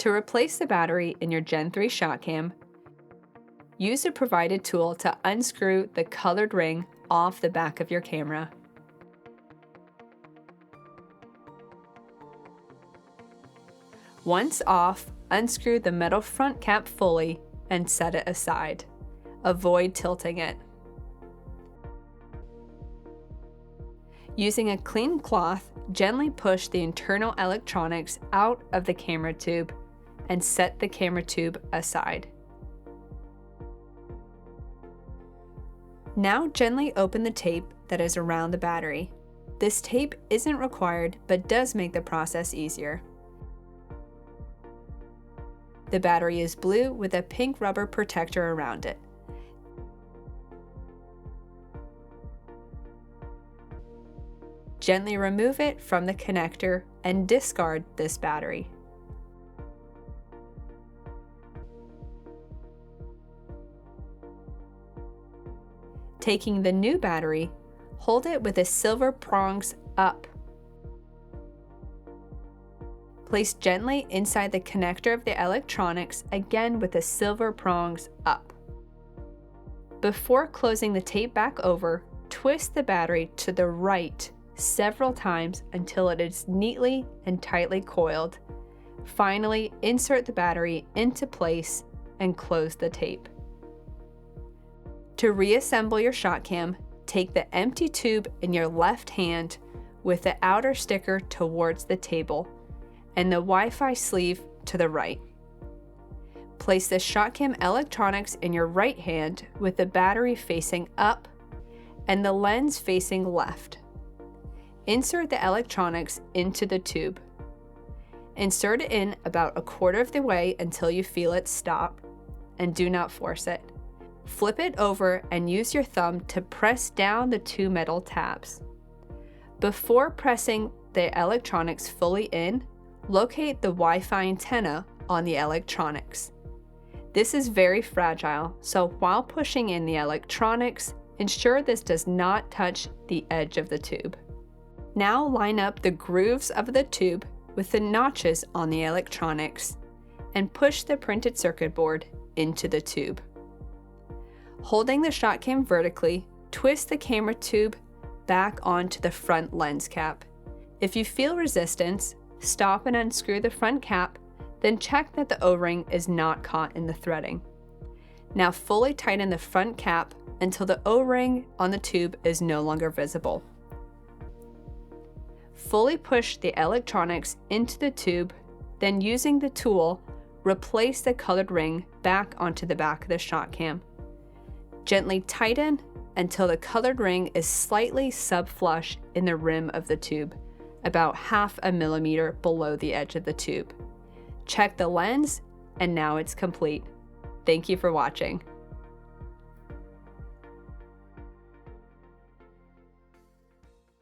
To replace the battery in your Gen 3 ShotKam, use the provided tool to unscrew the colored ring off the back of your camera. Once off, unscrew the metal front cap fully and set it aside. Avoid tilting it. Using a clean cloth, gently push the internal electronics out of the camera tube and set the camera tube aside. Now gently open the tape that is around the battery. This tape isn't required but does make the process easier. The battery is blue with a pink rubber protector around it. Gently remove it from the connector and discard this battery. Taking the new battery, hold it with the silver prongs up. Place gently inside the connector of the electronics, again with the silver prongs up. Before closing the tape back over, twist the battery to the right several times until it is neatly and tightly coiled. Finally, insert the battery into place and close the tape. To reassemble your ShotKam, take the empty tube in your left hand with the outer sticker towards the table and the Wi-Fi sleeve to the right. Place the ShotKam electronics in your right hand with the battery facing up and the lens facing left. Insert the electronics into the tube. Insert it in about a quarter of the way until you feel it stop, and do not force it. Flip it over and use your thumb to press down the two metal tabs. Before pressing the electronics fully in, locate the Wi-Fi antenna on the electronics. This is very fragile, so while pushing in the electronics, ensure this does not touch the edge of the tube. Now line up the grooves of the tube with the notches on the electronics and push the printed circuit board into the tube. Holding the ShotKam vertically, twist the camera tube back onto the front lens cap. If you feel resistance, stop and unscrew the front cap, then check that the O-ring is not caught in the threading. Now fully tighten the front cap until the O-ring on the tube is no longer visible. Fully push the electronics into the tube, then using the tool, replace the colored ring back onto the back of the ShotKam. Gently tighten until the colored ring is slightly subflush in the rim of the tube, about 0.5 millimeter below the edge of the tube. Check the lens, and now it's complete. Thank you for watching.